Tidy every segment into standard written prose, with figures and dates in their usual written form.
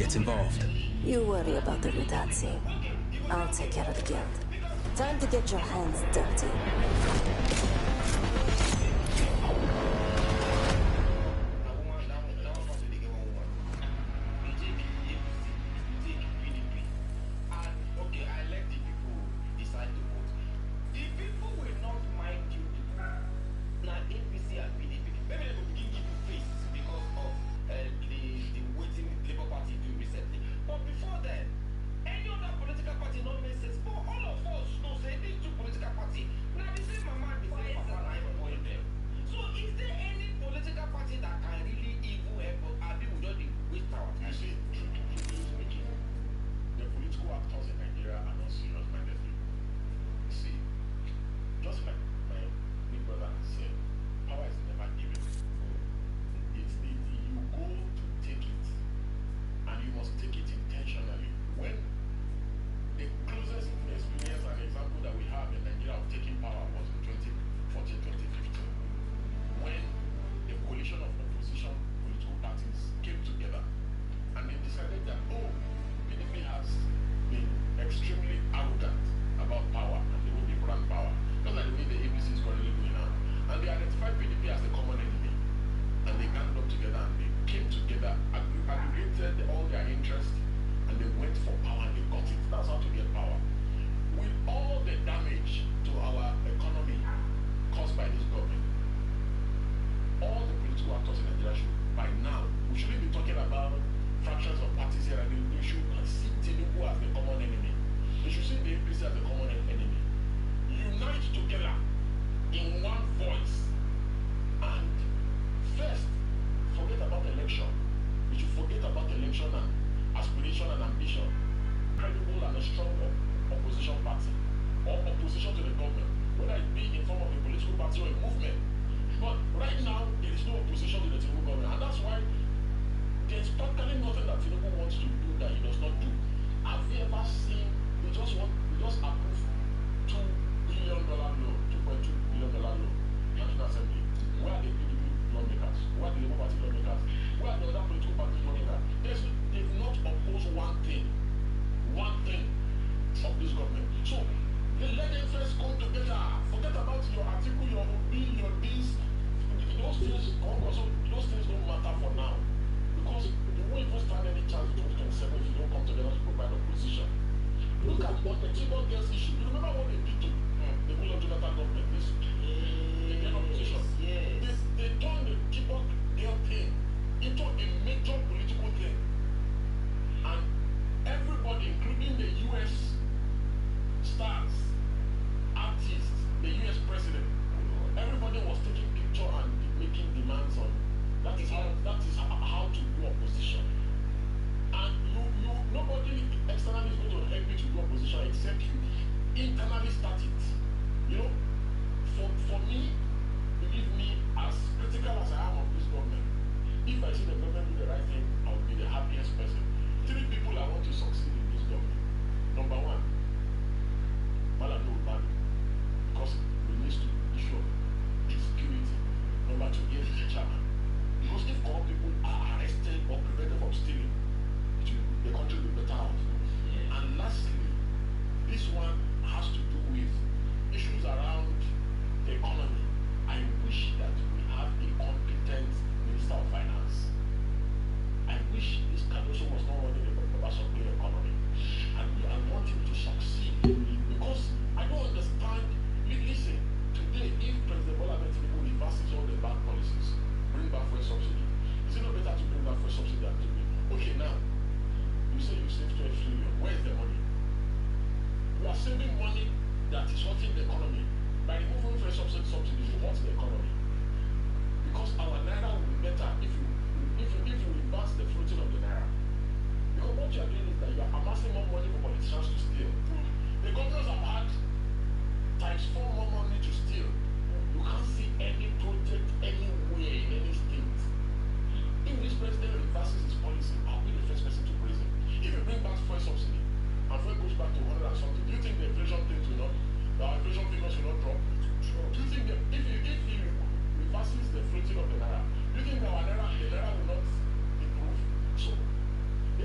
gets involved. You worry about the Rutazzi. I'll take care of the guild. Time to get your hands dirty.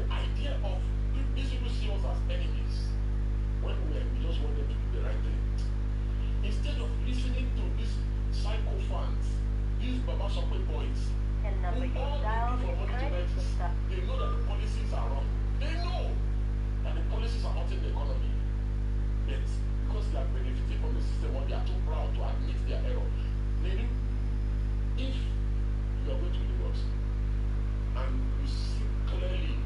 the idea of these people see us as enemies when we just want them to do the right thing. Instead of listening to these psychophants, these Baba Sokwe boys, And number who you all they dialed do is for money tonight currently is stuck. they know that the policies are wrong. They know that the policies are hurting the economy. But because they are benefiting from the system or they are too proud to admit their error. Maybe if you are going to Lagos and you see clearly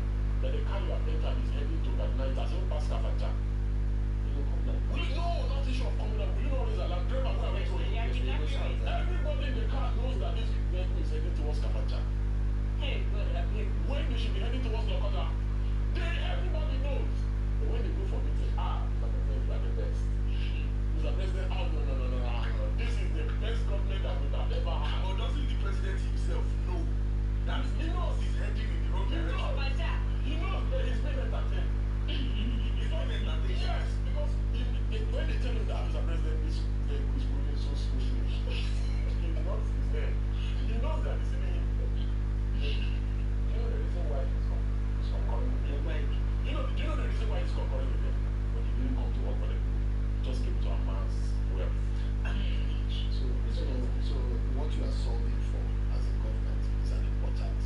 that the car you have entered is heading to Kaduna, it has even passed Kafacha. You will come down. No, not issue of coming down. Will you know this alarm? Driver, who are we going? Everybody in the car knows that this vehicle is heading towards Kafacha. When they should be heading towards Lokota, everybody knows. But when they go for meeting, Mr. President, you are the best. Mr. President, no. This is the best government that we have ever had. Or doesn't the president himself know that he knows he's heading in the wrong direction? He knows that he's been entertained. He's not entertained. Yes, because when they tell him that, Mr. President, this vehicle is moving so smoothly, he knows he's there. He knows that he's in him. Do you know the reason why he's concurring with them? Do you know the reason why he's concurring with them? But he didn't come to work for them. Just came to amass wealth. So what you are solving for as a government is an important,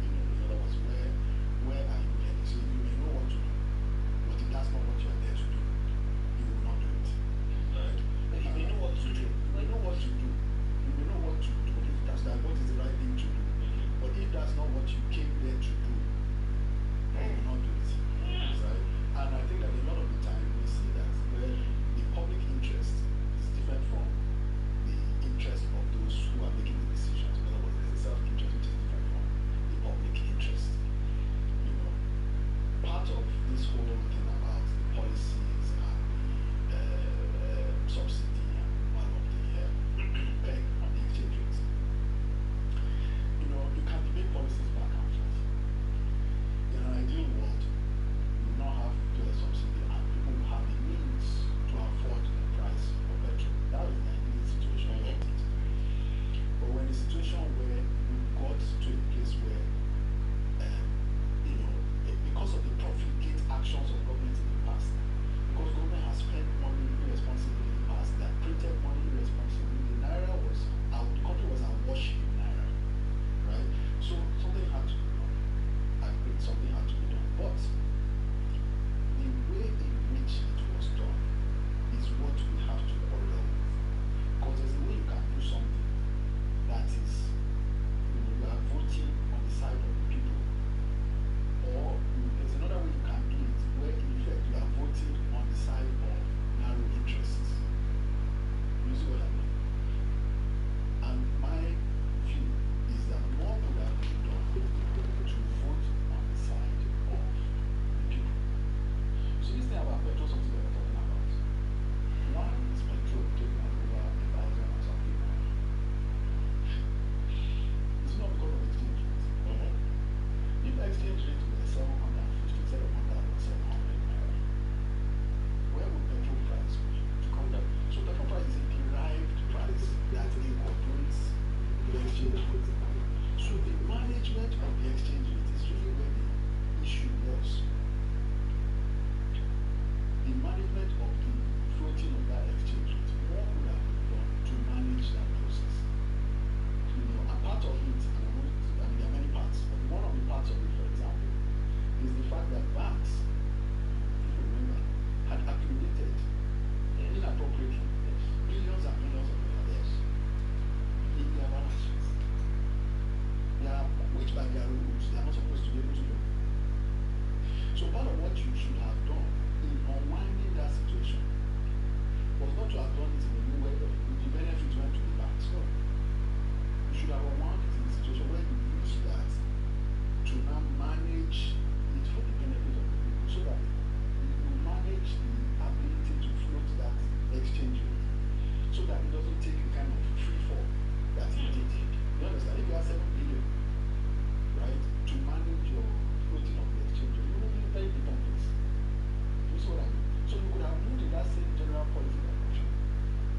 in other words, where are you heading? So you may know what to do, but if that's not what you are there to do, you will not do it. Right? But you may know what to do. You may know what to do. You may know what to do. If that's what is the right thing to do. But if that's not what you came there to do, you will not do it. Right? And I think that a lot of the time we see that where the public interest is different from the interest of those who are making the decisions. In other words, there's a self-interest which is different from the public interest. Part of this whole thing about the policies and the subsidy and one of the peg on the exchange rates. You can debate policies back and forth. In an ideal world, you will not have fuel subsidy and people will have the means to afford the price of petrol. That is the ideal situation. But when the situation where we got to a place where, because of the profit gate actions of government in the past, because government has spent money irresponsibly in the past, that printed money irresponsibly, the country was awash in naira, right? So something had to be done. I agree, something had to be done. But the way in which it was done is what we have to quarrel with. Because there's a way you can do something that is, you are voting on the side of the people. Or there's another way you can do it where in effect you are voting on the side of narrow interests. You see what I mean? And my view is that more would have been done to vote on the side of the people. So this thing about petrol subsidy we're talking about. Why is petrol taking over 1,000 or something? It's not because of exchange rate. If exchange rate were 750 instead of 1,700 naira, where would petrol price be to come down? So petrol price is a derived price that incorporates the exchange rate. So the management of the exchange rate is really where the issue was. The management of the floating of that exchange rate, what would have been done to manage that process? And part of it, there are many parts, but one of the parts of it, for example, is the fact that banks, if you remember, had accumulated inappropriately billions and billions of dollars in their balance sheets. Which by their rules, they are not supposed to be able to do. So part of what you should have done in unwinding that situation was not to have done it in a new way with the benefit went to the banks. No. You should have unwound it in a situation where you use that to now manage it for the benefit of the people, so that you manage the ability to float that exchange rate, so that it doesn't take the kind of free fall that it did. You understand? If you have 7 billion, right, to manage your floating of the exchange rate, you will be in a very different place. You see what I mean? So you could have moved in that same general policy direction,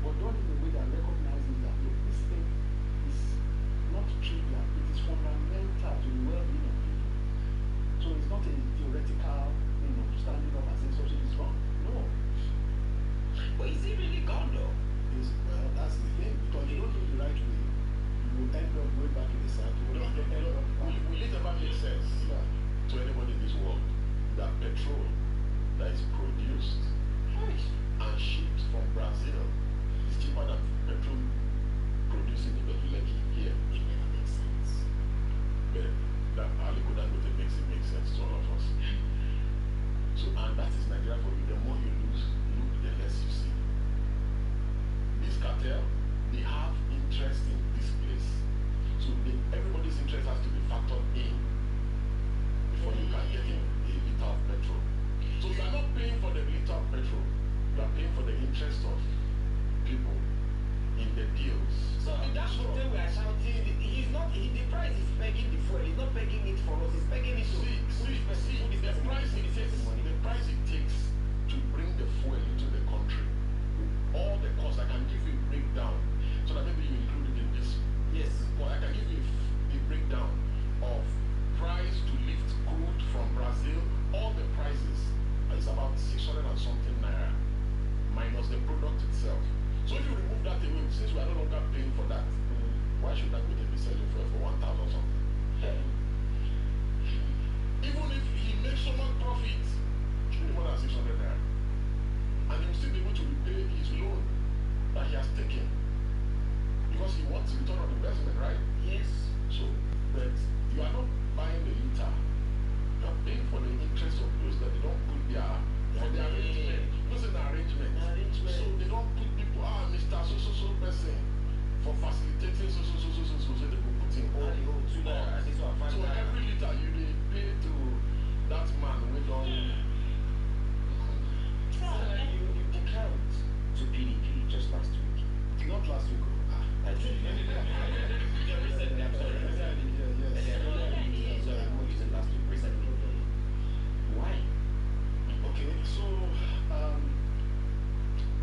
but done in a way that recognizes that, look, this thing is not trivial, it is fundamental to the well-being of people. So it's not a theoretical, standing up and saying something is wrong. No. But is it really gone though? Well, that's the thing, because you don't do it the right way, you will end up going back in the cycle. Will it ever make sense to anybody in this world that petrol that is produced and shipped from Brazil is cheaper than petrol produced in Pabjulem here? It never makes sense. But that Aliko Dangote makes it make sense to all of us. So, and that is Nigeria for you. The more you look, the less you see. This cartel, they have interest in this place. So everybody's interest has to be factored in before you can get in a liter of petrol. So you are not paying for the liter of petrol. You are paying for the interest of people in the deals. So in that hotel we are shouting, the price is pegging the fuel. He's not pegging it for us. He's pegging it to The price it takes to bring the fuel into the country, all the costs. I can give you a breakdown so that maybe you include it in this. Yes. Well, I can give you a breakdown of price to lift crude from Brazil. All the prices is about 600 and something naira minus the product itself. So if you remove that away, since we are no longer paying for that, why should that be selling fuel for 1,000 something? Even if he makes so much profit, more than 600 naira, and he will still be able to repay his loan that he has taken because he wants return on investment, right? Yes. So, but you are not buying the liter. You are paying for the interest of those that they don't put for the arrangement. What's an arrangement? So they don't put people, Mr. So person for facilitating so they will put in all. So every liter you pay to that man we don't. You declared to PDP just last week. Not last week. I think recently, I'm sorry. Using last week recently. Why? Okay, so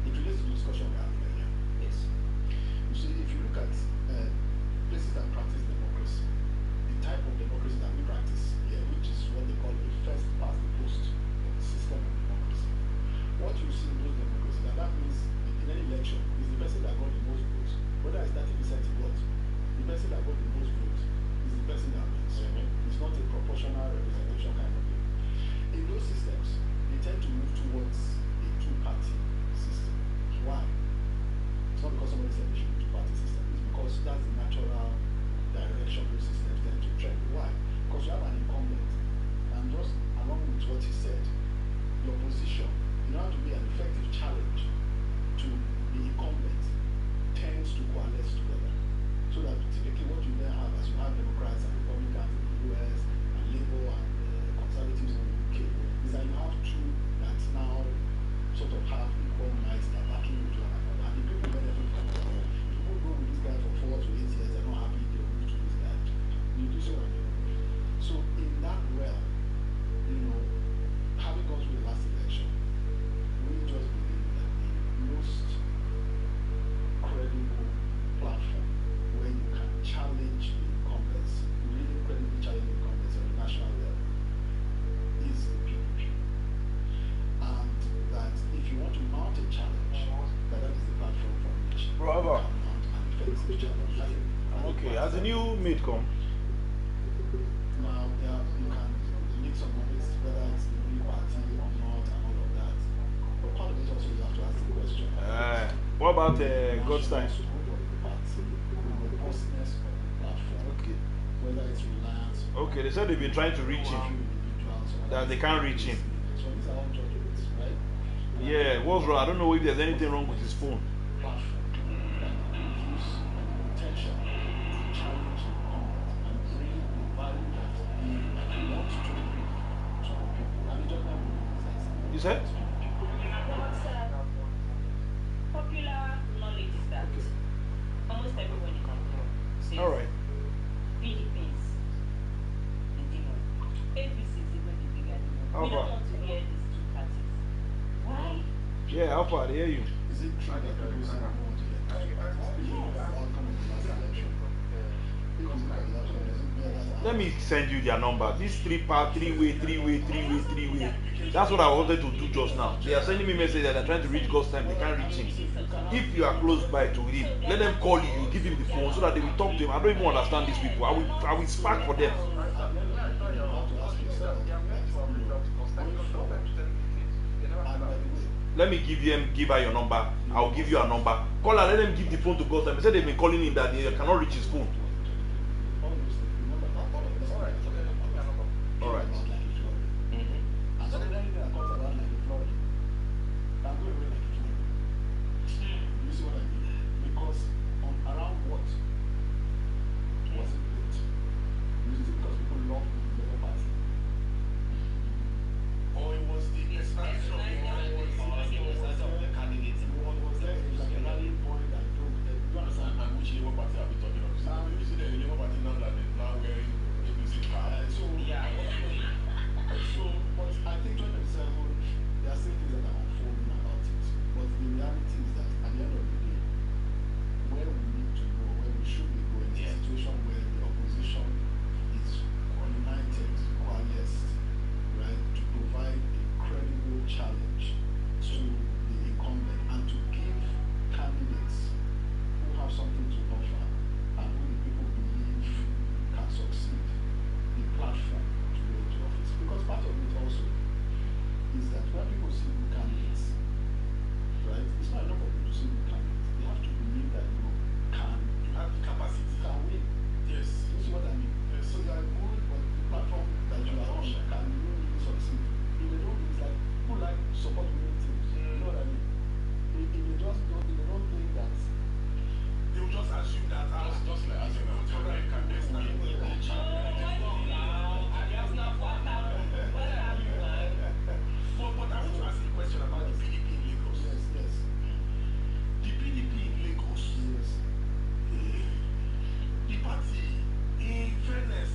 it relates to the discussion we're having earlier. Yes. You see, if you look at places that practice democracy, the type of democracy that we practice here, which is what they call a first past the post system of democracy. What you see in those democracies, and that means in any election, is the person that got the most votes. Whether it's 30% he got, the person that got the most votes is the person that wins. It's not a proportional representation kind of thing. In those systems, they tend to move towards a two-party system. Why? It's not because somebody said they should be two-party system. It's because that's the natural direction those systems tend to trend. Why? Because you have an incumbent, and just along with what he said, your position, in order to be an effective challenge to the incumbent, tends to coalesce together. So that typically what you then have, as you have Democrats and Republicans in the US and Labour and Conservatives in the UK, is that you have two that now sort of have equal minds that are backing with one another. And the people benefit from it. People go with this guy for 4 to 8 years, they're not happy, they move to this guy. You do so and you know. So in that realm, having gone through the last election, we just believe that the most credible platform where you can challenge the incumbents, really credibly challenge the incumbents on the national level, is the PDP. And that if you want to mount a challenge, that is the platform from which you can mount an offensive challenge. Okay, has the new maid come? Now, you can make some comments whether it's the new party or not and all of that. But part of it also you have to ask the question. What about Godstein? Okay. Whether it's Reliance. Okay, they said they've been trying to reach him. That they can't reach him. So these are all judgments, right? Yeah, what's wrong? I don't know if there's anything wrong with his phone. Platform that gives potential to challenge the government and bring the value that they want to bring to the people. And the judgment will be precisely. You said? Popular knowledge is that almost everyone in Nigeria says Alright. PDP is the demon. APC is even the bigger demon. How We don't far? want to hear these two parties. Why? Yeah, how far? I hear you. Is it true that people say they want to get outcome of the last election? Let me send you their number. This three-way. That's what I wanted to do just now. They are sending me message that they're trying to reach God's time. They can't reach him. If you are close by to him, let them call you. You give him the phone so that they will talk to him. I don't even understand these people. I will spark for them. Let me give her your number. I'll give you a number. Call her. Let them give the phone to God's time. They said they've been calling him that they cannot reach his phone. All right. And so anything that comes about like a flood, I'm going away like a flood. You see what I mean? Because around what was it built? Is it because people love the other party? Or it was the expansion of the candidate. Was there like a rallying point that drove you understand? And which Labour Party are we talking of? You see the Labour Party now that they're now wearing ABC card. So Yeah. So, but I think 2027, there are still things that are unfolding about it. But the reality is that at the end of the day, where we need to go, where we should be going, is a situation where the opposition is united, coalesced, right, to provide a credible challenge to the incumbent and to give candidates who have something to offer and who the people believe can succeed the platform to go into office. Because part of it also is that when people see new candidates, right, it's not enough for people to see new candidates. They have to believe that you have the capacity. can win. Yes. You see what I mean? Yes. So you are good, but the platform that you are on can really succeed. If they don't, it's like people like support winning teams. You know what I mean? If they just don't, if they don't think that They will just assume that just like Arsenal, can they stand in the But I want to ask you a question about the PDP in Lagos. yes. The PDP in Lagos, the party, in fairness,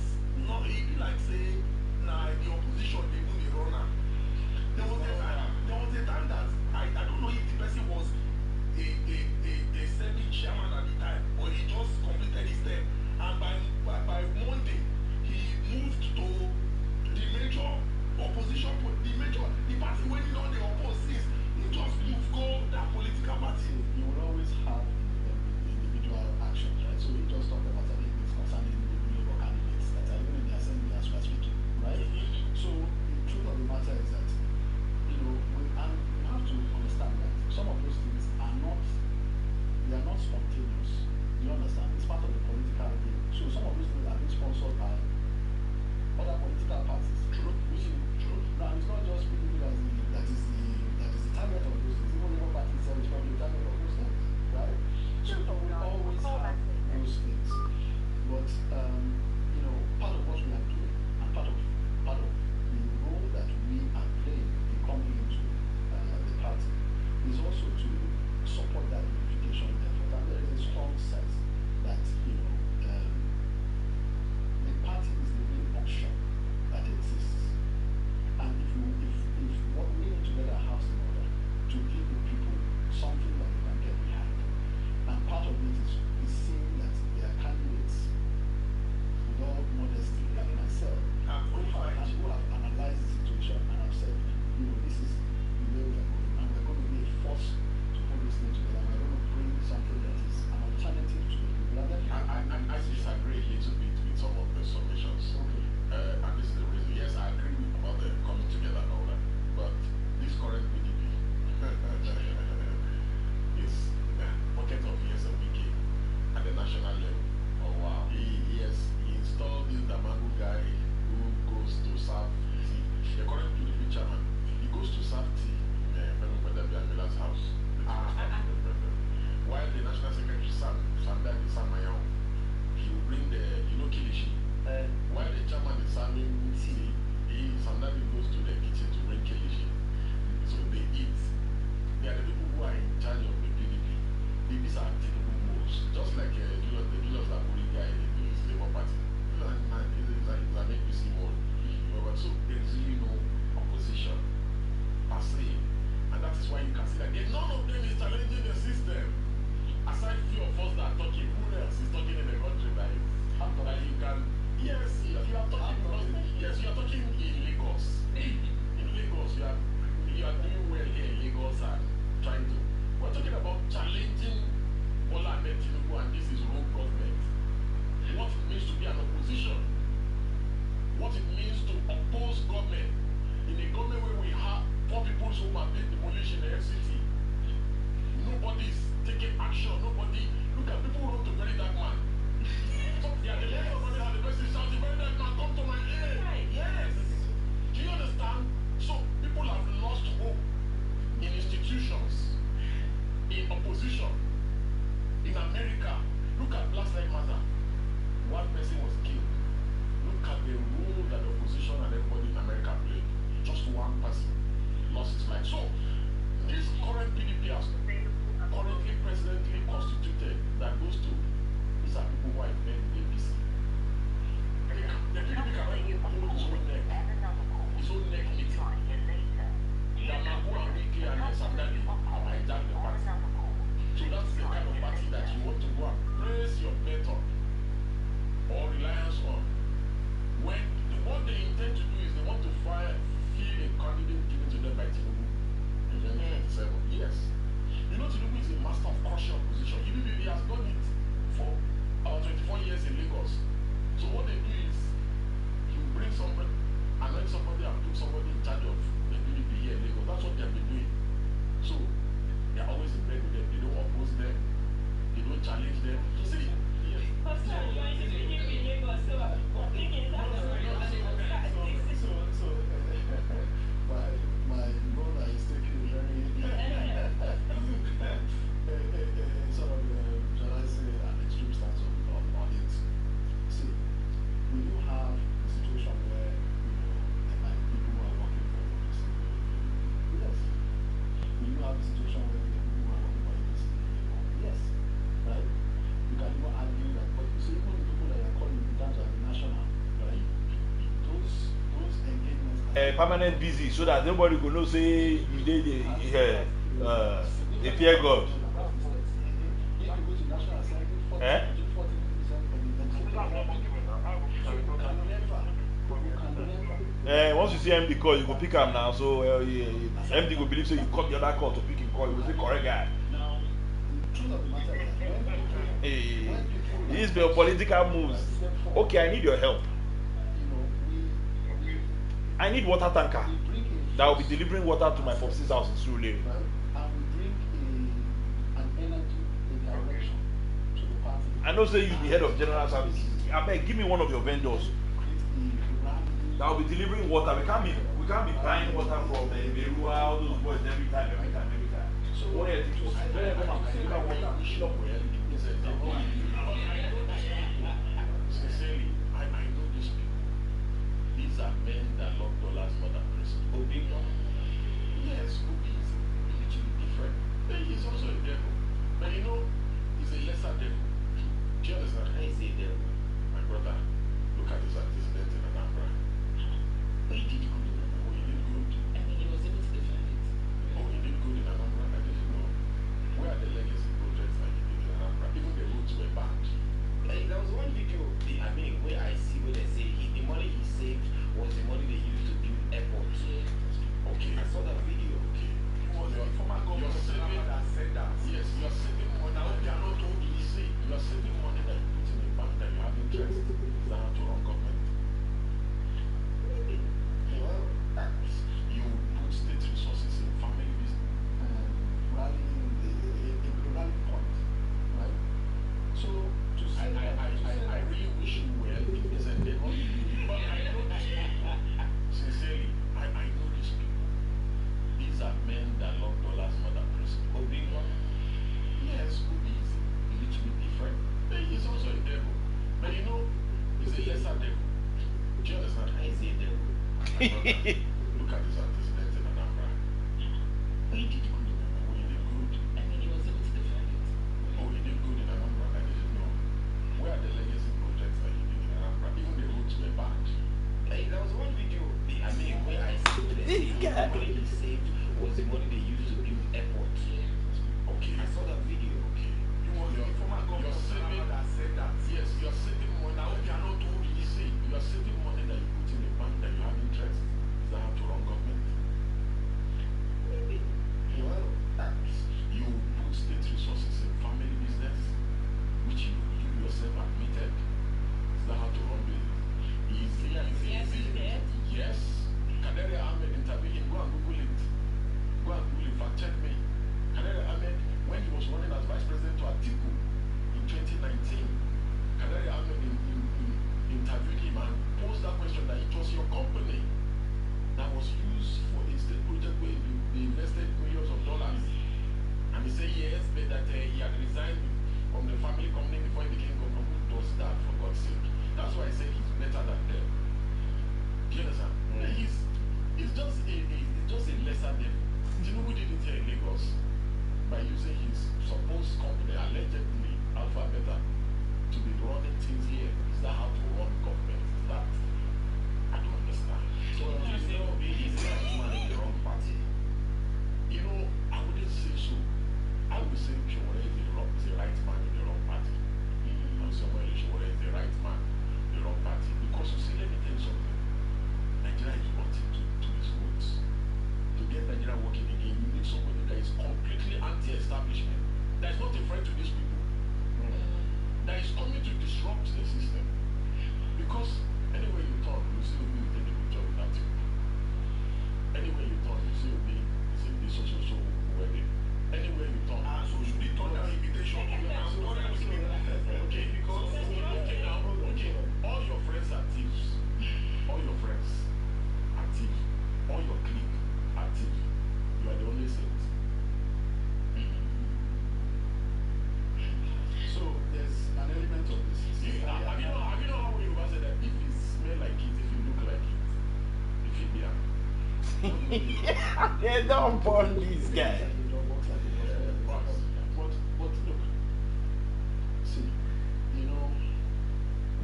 no, it be like say, nah, the opposition, they win the runner. There was a time that I don't know if the person was a serving chairman at the time, or he just completed his term, and by Monday he moved to the major opposition, the party when he don't oppose since he just moved go that political party. you will always have individual actions, right? So we just talked about it concerning the Labour candidates that are even in the assembly as we are speaking, right? So the truth of the matter is that we have to understand that some of those things are not spontaneous. Do you understand? It's part of the political game. So some of those things are being sponsored by other political parties. True. Now it's not just PDP that is the target of those things. Even Labour Party itself is probably the target of those things, right? So we always have those things. But part of what we are doing and part of the role that we are playing in coming into the party is also to support that unification effort. And there is a strong sense that the party is the main option that exists. And if what we need to get our house in order to give the people something that they can get behind. And part of it is seeing that there are candidates, with all modesty, like myself, who have analyzed the situation and have said, this is the way we are going, and we're going to be a force to put this thing together. We're going to bring something that is an alternative to the people. And then I disagree a little bit with some of the submissions. Okay. And this is the reason. Yes, I agree about the coming together and all that. But this current PDP is pocket of years of wiki at the national level. Oh wow. He installed this Damagu guy who goes to serve tea. The current PDP chairman, he goes to serve tea in Mila's house. While the national secretary Sam Mayao, he will bring the kilishi. While the chairman is serving tea, Sandali goes to the kitchen to bring kilishi. So they eat. They are the people who are in charge of the PDP. These are typical moves. Just like the Julius Laburi guy in the Labour Party. It's an APC mode. But so there's really no opposition per se. And that is why you can see that none of them is challenging the system. Aside few of us that are talking, who else is talking in the country like after that you can. Yes, you are talking. Yes, you are talking in Lagos. In Lagos, you are doing well here in Lagos and trying to. We're talking about challenging Bola Ahmed Tinubu, and this is rogue government. What it means to be an opposition. What it means to oppose government in a government where we have poor people's home are being demolished in the FCT. Nobody's taking action. Nobody. Look at people who want to bury that man. Yeah, the left somebody had the person shouting, bury that man, come to my aid. Yes. Do you understand? So people have lost hope in institutions, in opposition, in America. Look at Black Lives Matter. One person was killed. Look at the role that the opposition and everybody in America played. Just one person lost his life. So this current PDP has currently presidentially constituted that goes to these are people who are in APC. The PDP cannot even hold his own neck. His own neck meeting. Yamagu and Wike and Sandali have hijacked the party. So that's the kind of party that you want to go and place your bet on or reliance on. When what they intend to do is they want to fill a candidate given to them by Tinubu in 2027. Yes. You know Tinubu is a master of crushing opposition. He has done it for about 24 years in Lagos. So what they do is he will bring somebody, anoint somebody and put somebody in charge of the PDP here in Lagos. That's what they have been doing. So they are always in bed with them. They don't oppose them. They don't challenge them. You see? Yes. Pastor, you are speaking in Lagos, so I'm thinking that's my brother is taking very sort of shall I say an extreme stance on it. See, we do have a situation where like people who are working for APC. Yes. We do have a situation where people who are working for APC. Yes. Right? You can even argue that, but you see, even the people that are calling in terms of the national, right? Those engagements permanent busy so that nobody go know say you did they fear God. Eh? Once you see MD call, you go pick him now. So MD go believe so you come the other call to pick him call. You go say correct guy. Now, the truth of the matter is that when These be political moves. Okay, I need your help. I need water tanker that will be delivering water to my popsi's house in Surulere. Right? And we bring an energy, a direction to the party. I know say you the head of general services. I beg, give me one of your vendors that will be delivering water. We can't be buying water from Berua, all those boys every time. So what do you think? Sincerely, I know these people. These are men that love dollars more than prison. Obi, yes, Obi is a little bit different. But he's also a devil. But you know, he's a lesser devil. Do you understand? How is he a devil? My brother, look at his antecedent in Anambra. But he did good in Anambra. Oh, he did good. I mean, he was able to defend it. Oh, he did good in Anambra. I didn't know. Where are the legacy projects that he did in Anambra? Even the roads were banned. Like, there was one video, where I see where they say the money he saved was the money they used to build airports. Okay. I saw that video. Okay. Your former governor that said that. Yes, you are saving money. Now they are not told you see, you are saving money that you put in a bank that you have interest down to run government. Well, you put state resources in family business And rallying the rally point, right? So to say I really wish you well if there's a devil. But I know these people. Sincerely, I know these people. These are men that love dollars more than prison. Obi, yes, Obi is a little bit different. But he's also a devil. But you know, he's a lesser devil. Do you understand? How is he a devil? Look at his antecedents in Anambra. But he did good in Anambra. Oh, he did good. I mean, he was able to defend it. Oh, he did good in Anambra. I didn't know. Where are the legacy projects that he did in Anambra? Even the roads were banned. Like, there was one video, where I see where they say the money he saved was the money they used to build airports. Okay. I saw that video. Okay. You were your former governor that said that. Yes, you are saving money. Now, pose that question that it was your company that was used for a state project where they invested millions of dollars. And he said yes, but that he had resigned from the family company before he became governor. Who does that, for God's sake? That's why I say he's better than them. Do you understand? He's just a lesser devil. Tinubu did it here in Lagos by using his supposed company, allegedly Alpha Beta, to be running things here. Is that how to run government? Is that, I don't understand. So you say Obi is the right man in the wrong party. You know, I wouldn't say so. I would say Showore is the right man in the wrong party. I would say Showore is the right man in the wrong party. Because you see, let me tell you something. Nigeria is wanting to its roots. To get Nigeria working again, you need somebody that is completely anti-establishment. That is not a friend to these people. That is coming to disrupt the system. Because anywhere you turn, you see Obi will take a picture with that thing. Anywhere you turn, you see Obi is in this so wedding. Anywhere you turn. So should he turn down invitation? Okay, because okay, all your friends are thieves. All your friends are thieves. All your clique are thieves. You are the only saint. So there's an element of this. Have you know how you say that if you smell like it, if you look like it, if you be They don't burn this guy. But look, see, you know,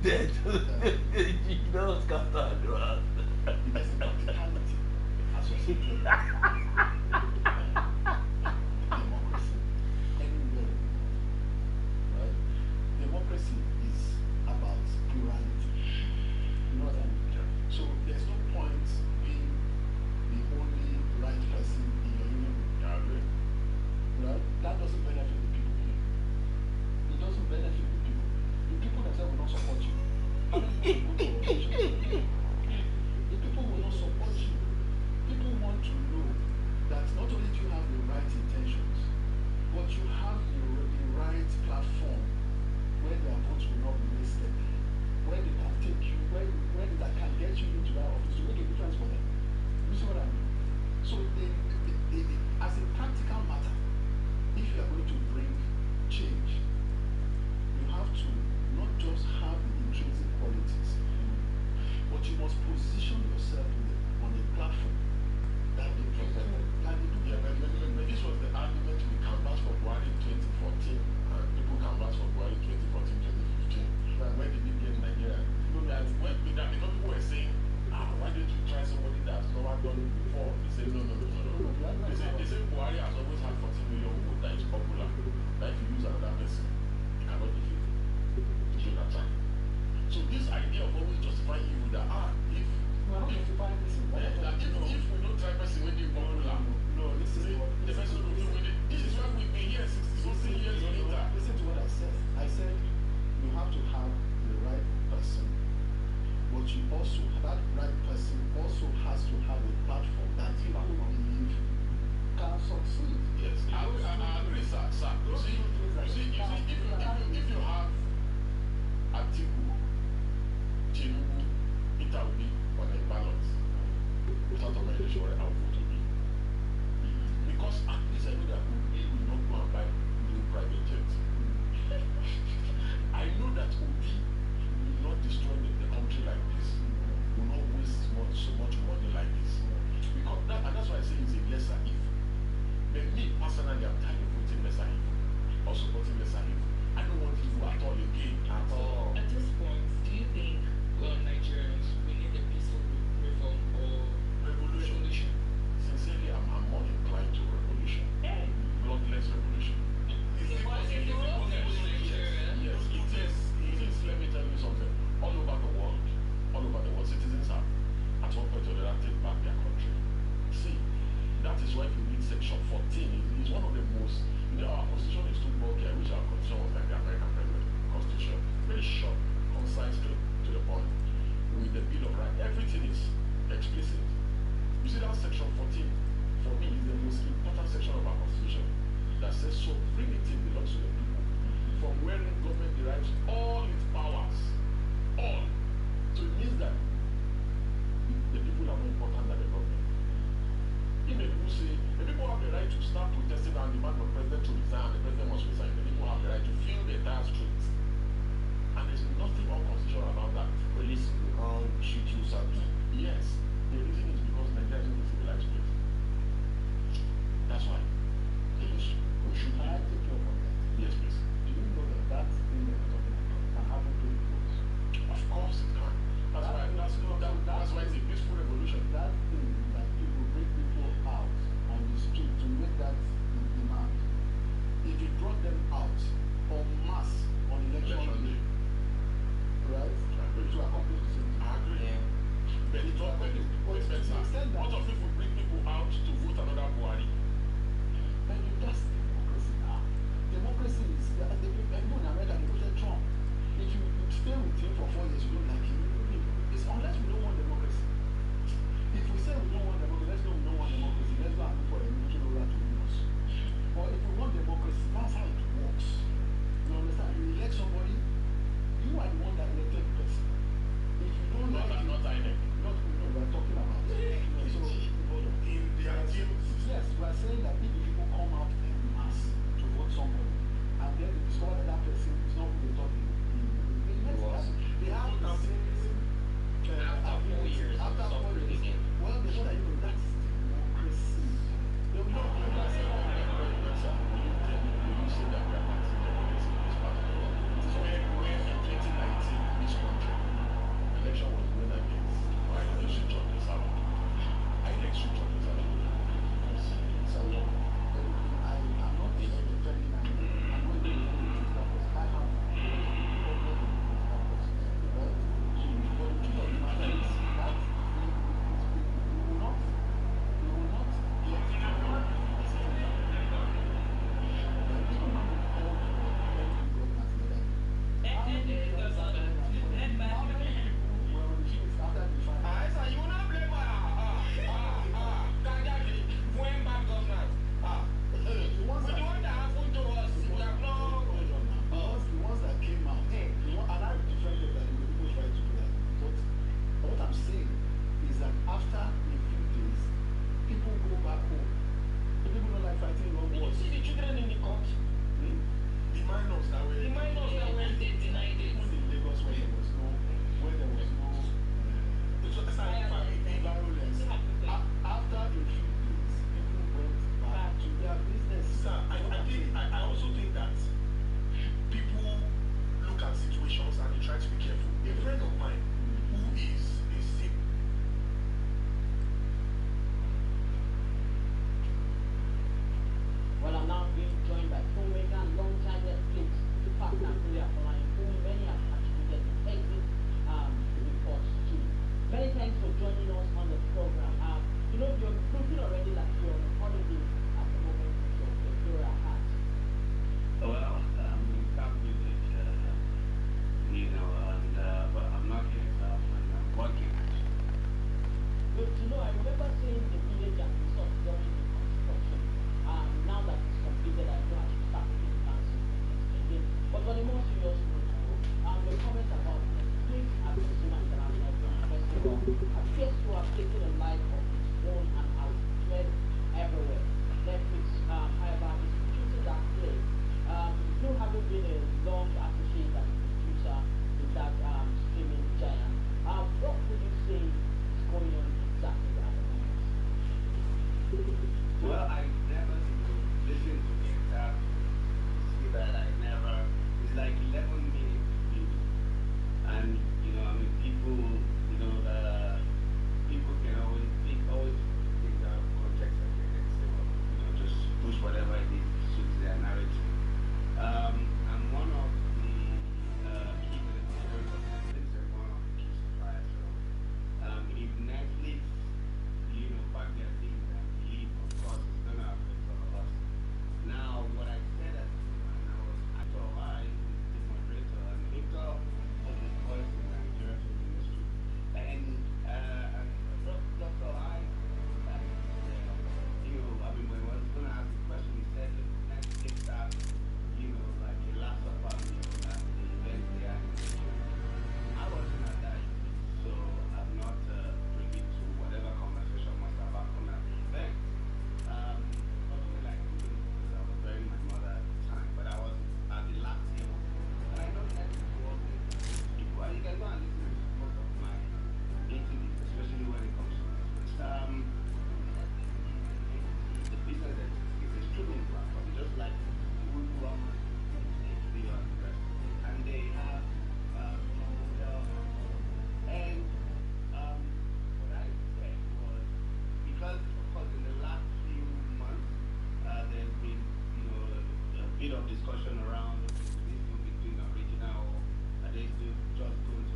They don't scatter grass. there's a practicality associated with democracy anywhere, right? Democracy is about plurality. You know what I mean? So there's no point being the only right person in your union, right? That doesn't benefit the people here. It doesn't benefit the people. The people themselves will not support you. How many people go to elections? The people will not support you. People want to know that not only do you have the right intentions, but you have the right platform where their votes will not be wasted, where they can take you, where they can get you into that office to make a difference for them. You see what I mean? So they, as a practical matter, if you are going to bring change, you have to not just have the intrinsic qualities, but you must position yourself on a platform that they protect. Yeah, but this was the argument we canvassed for Buhari 2014, and people canvassed for Buhari 2014, 2015. When did we get Nigeria? You know, that because people were saying, why don't you try somebody that's never done it before? They say, no. They say Buhari has always had 14 million votes that is popular. That if you use another person, you cannot defeat it. To show that time. So this idea of always justifying evil that, if we don't try person when they're popular, the person will do with it. This is why we've been here 60 years later. Listen to what I said. I said you have to have the right person, but that right person also has to have a platform that people believe can succeed. Yes, I agree, sir. You see, if you have Atiku, Tinubu, Peter Obi on a ballot, without a mediation, I will vote Obi. Because at least I know that Obi will not go and buy new private jets. I know that Obi will not destroy the country like this, will not waste so much money like this. Because and that's why I say it's a lesser evil. But me personally, I'm tired of voting lesser evil or supporting lesser evil. I don't want evil at all again. At all. At this point, do you think Nigerians we need a peaceful reform or revolution? Sincerely, I'm more inclined to revolution. Hey. Bloodless revolution. Is it possible in Nigeria? Yes, it is. Let me tell you something. All over the world, citizens have at one point or the other take back their country. See, that is why you read section 14. It's one of the most, our constitution is too bulky. I wish our constitution was like the American constitution. Very short, concise, straight to the point. With the Bill of Rights, everything is explicit. You see that section 14, for me, is the most important section of our constitution. elect somebody, you are the one that elected the person. If you don't like it, not INEC. not we are talking about. So hold on. In the ideal system. Yes, we are saying that if the people come out en masse to vote somebody, and then they discover that that person is not who they thought they have the same After 4 years of after 4 suffering years. again. Well, they know that that's democracy. They will not play that same You say that we are practicing democracy in this part of the world. When in 2019 in this country, election was going against INEC should turn this around. INEC should turn this around. So I'm not defending I'm not defending that person. I have no problem with that person, right? But the truth of the matter is that we will not get a certain kind of right? People now will call for every government leader. How many people were on the streets after the fire? Sir, you will not blame Kajadi when bad governance. The ones With the one that happened to us, we have no. The ones that came out, and I defended that the people tried to do that. But what I'm saying is that after a few days, people go back home. The people don't like fighting long Did you wars. see the children in the court? The minors that were The minors that were they denied it. Even in Lagos where there was no violence. After a few days, people went back to their business. Sir, I also think that people look at situations and they try to be careful. A friend of mine who is a sick. Well, I'm now being joined by filmmaker and long-time Netflix partner, Julia Flying, whom many have attributed the exit reports to. Many thanks for joining us on the program. You're looking already like you're on holiday at the moment with your Victoria hat. Well, Pabjulem, but I'm not here and I'm working. Good to know. I remember seeing the village and resort during the construction. Now that it's completed, I know I should start taking dancing again. But on a more serious note, your comments about Netflix at the Cinema International Film Festival appears to have taken a life of its own and has spread everywhere. Netflix, however, is producing that play. You having been a long associate and producer with that streaming giant, what would you say is going on exactly at the moment? Well, I never listened to the entire see that I never. It's like 11 minutes video, and people, people can always take things out of context and say, well, just push whatever it is to suit their narrative. I'm one of the key beneficiaries of Netflix and one of the key suppliers. So, if Netflix, pack their things and leave, of course, it's gonna affect all of us. Now, what I said at when I was Actor I, the moderator, and Victor was the voice in the Nigerian film industry. And Dr. I, when I was gonna ask the question, he said, let's take that, like a last supper meal at the event there in Nigeria. I wasn't at that event, so I'm not privy to whatever conversation must have happened at the event. Obviously, I couldn't because I was burying my mother at the time, but I was at the last year. And I know that people always people, and you can go and listen to most of my interviews, especially when it comes to Netflix. The business is a streaming platform, just like Hulu, HBO, and the rest of it. And they have hotel and what I said was because, of course, in the last few months, there's been, a bit of discussion around, okay, will this still be doing original, or are they still just going